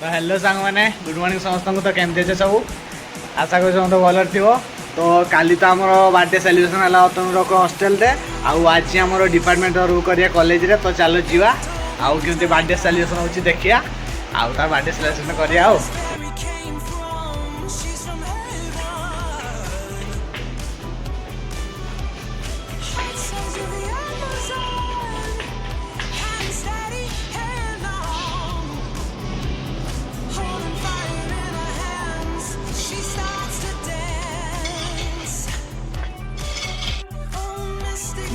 तो हेलो सांग मैंने गुड मॉर्निंग समस्त को। तो केमती अच्छे सब आशा कर समस्त भल थो। तो काली तो आम बर्थडे सेलिब्रेशन है अतनुर हस्टेल रे आज आम डिपार्टमेंट तरफ करिया कॉलेज रे। तो चलो जीवा आउ केमती बर्थडे सेलिब्रेशन होची देखिया आउ तार बर्थडे सेलिब्रेशन करिया आउ।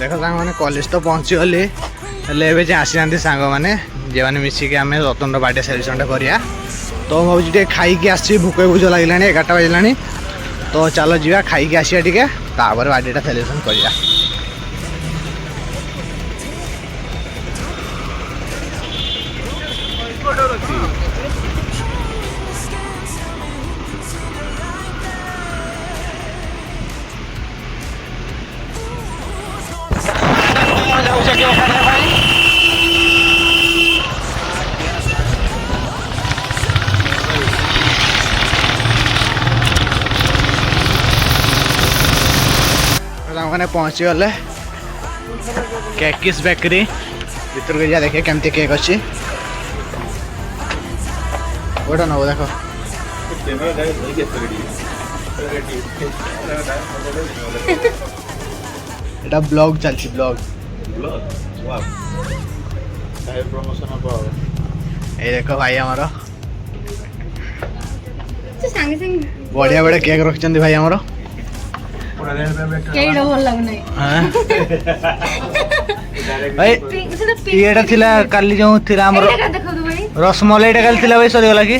देख सांग मैंने कॉलेज तो पहुँची गली हेल्ले आसी जाती सांग मैंने जे मैंने मिसिक आम रतन बर्थडे सेलिब्रेशन करिया। तो मुझे खाई आसी भूक भूज लगे 11टा बजला। तो चलो जीवा खाई आसिया टे बर्थडे सेलिब्रेशन करिया। मैंने पहुंची गले केकिस बेकरी भीतर को जा देखे केमती केक अच्छी गोटा नब देख एटा ब्लॉग चलछि ब्लॉग ए देखो भाई हमारा बढ़िया बढ़िया केक रखछन भाई हमारा ये थिला काली जो थिला हमर रसमलाईटा काली थिला भाई सरी गला कि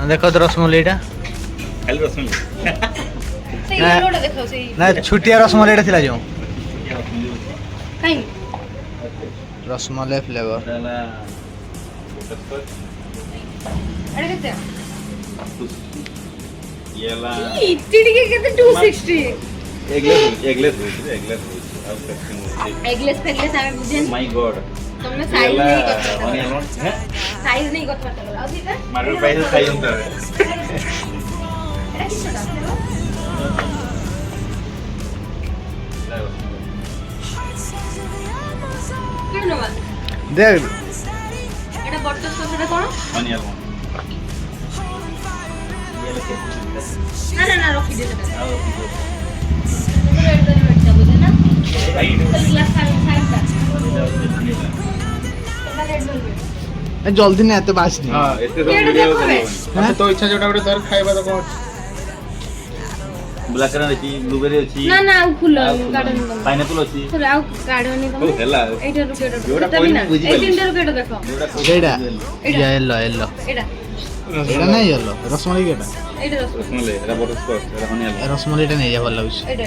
देखो तो रसमलाईटा खाली रसमलाई ना छुटिया रसमलाईटा थिला जो रसमलाई फ्लेवर अरे कितना येला इतनी के कितने 260 एगलेस हमें बुझे माय गॉड तुमने साइज नहीं करता साइज नहीं करता आ ठीक है मारे पैसे साइज होता है एटा किसटा के नो देख एटा बटर सॉस एटा कोन अनियल ना रखी दे जल्दी नहीं आते बास नहीं। हां एते सब वीडियो करे तो इच्छा जोटा गोटे सर खाइबा तो कोन ब्लैक कलर अछि ब्लूबेरी अछि ना फुल गार्डन पाइनएप्पल अछि सर आ गार्डन नहीं तो हेला एटा रुकेटा जोटा कोन बुझी ए तीनटा रुकेटा देखो एटा येलो एटा एटा नहीं येलो रसमलाई केटा एटा रसमलाई एटा बटरस्कॉच एटा हनी रसमलाई एटा नहीं भल लागछ एटा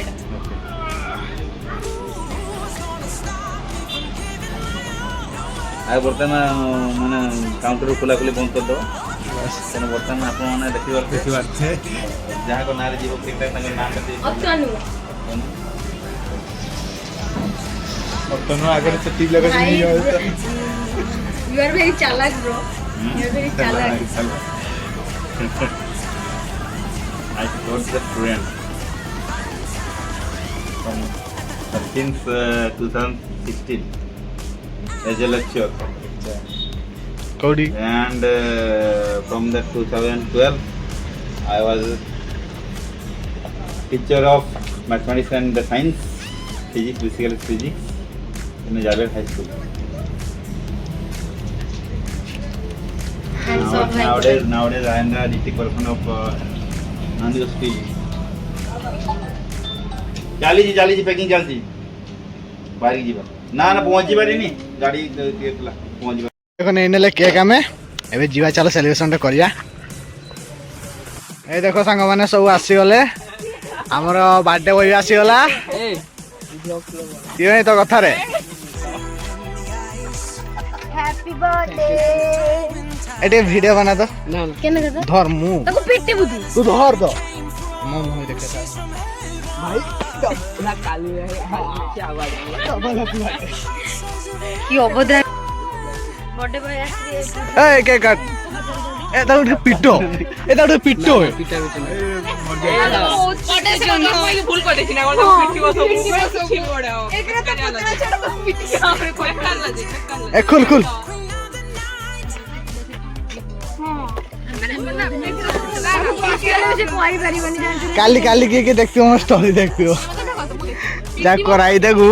आ बर्तमान माने काउंटर खुला खुली बंद कर दो बस तने बर्तमान आप माने देखिबार छे जहां को नारे जीव ठीक ठाक नाम दे अतनु आगे से ठीक लगे नहीं हो यू आर वेरी चालाक ब्रो यू आर वेरी चालाक I got the friend since 2016 as a lecturer. Cody. And from that 2012, I was teacher of mathematics and science, physics, physical physics in Javier High School. Nowadays I am the district person of Nandi School. चाली जी packing चलती बाहर की जीवा ना पहुंची बारी नहीं गाड़ी केतला पहुंची देखो नहीं नेले केक हमें एबे जीवा चलो सेलिब्रेशन करिया। ए देखो संग माने सब आसी गले हमर बर्थडे बॉय आसी गला ए ये तो कथा रे हैप्पी बर्थडे एटे वीडियो बना दो ना केने कर धर मु तको पेटे बुद्धि तू धर दो मन होई देखता भाई ना काली है क्या आवाज की अभद्र बर्थडे बॉय आसी ए के काट ए दाउड पिटो ए दाउड पिटो पिटा बर्थडे जन कोई भूल कर देछि ना पिटिबो सब ठीक बड़ा एकरा तो पतरा छड़ पिटि हमरे कोई काला जे ए खुल खुल काली काली के देखती हो स्टोरी देखती हो जा कराई देखू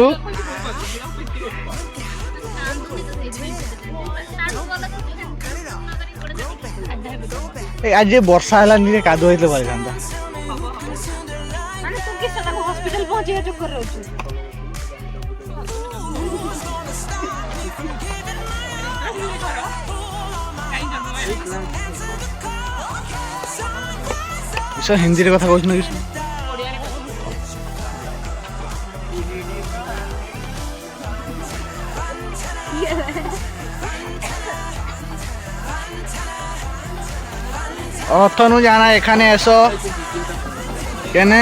आज वर्षा है कादु होते पारिथा हॉस्पिटल पहुंचे जो कर रहछु किस हिंदी रे कथा कहछ न किस অথনু জানা এখানে এসো কেনে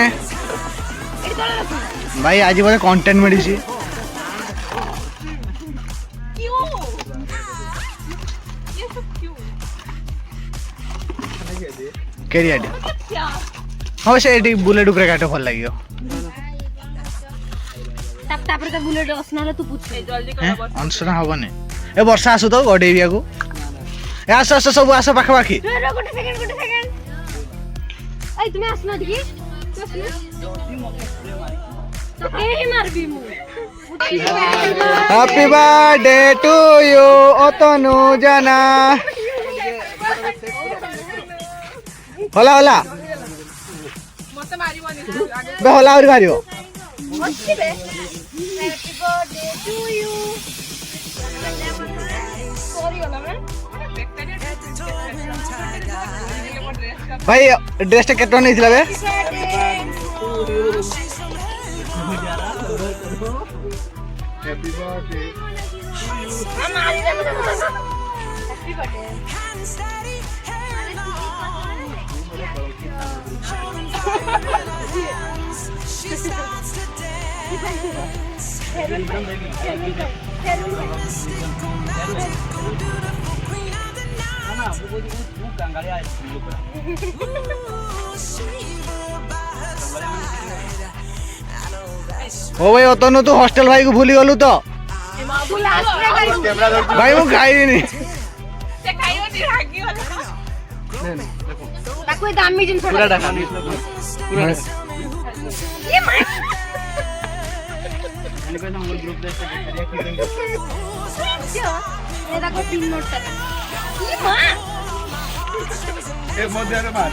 ভাই আজ বলে কন্টেন্ট মেডিছি কেরিয়াডি हाँ से एटी बुलेट उपरे काटे भल लागियो तापर तो बुलेट असनाले तू पूछ जल्दी कर अनसना हबने ए वर्षा आसु तो गडेबिया को ए आस आस सब आस पाखा पाखी गोटे सेकंड ए तुम आसना दिकी तो ए मारबी मु हैप्पी बर्थडे टू यू ओतनु जाना होला होला मते मारिबनी बे होला और मारियो अच्छी बे happy birthday to you sorry होला मैं भाई ड्रेस टा केटो नहीं थिला बे हैप्पी बर्थडे हमारी हैप्पी बर्थडे ओ भाई ओतनु तू हॉस्टल भाई को भूली गलु तो भाई मु खाइनी से खाइयो नी रागी वाला ताको दामी जिन पूरा ढका पूरा ये माय मैंने कहना वो ग्रुप देख के ये ताको 3 नोट टका ये मां ए मध्य रे मार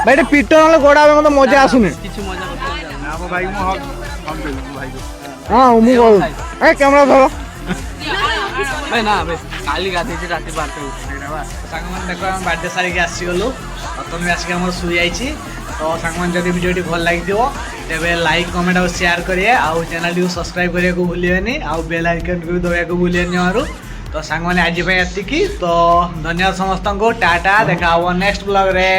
भाई पीटो वाला गोड़ा में तो मजा आसुने किछु मजा करते ना अब भाई मु हम दे भाई को हां मु बोल ए कैमरा धरो भाई ना बे काली गाधी जे राती 12 टे उठेना बा संग मन देखो हम बर्थडे सारी के आसी गलो अतन आसी हमर सुई आइची तो संग मन जदी वीडियो भल लागि दियो तेबे लाइक कमेंट और शेयर करिए आ चैनल को सब्सक्राइब करिया को भूलिएनी आ बेल आइकन को दबाया को भूलिएनी आरो तो संग मन आज भाई एतिकी तो धन्यवाद समस्त को टाटा देखा नेक्स्ट ब्लॉग रे।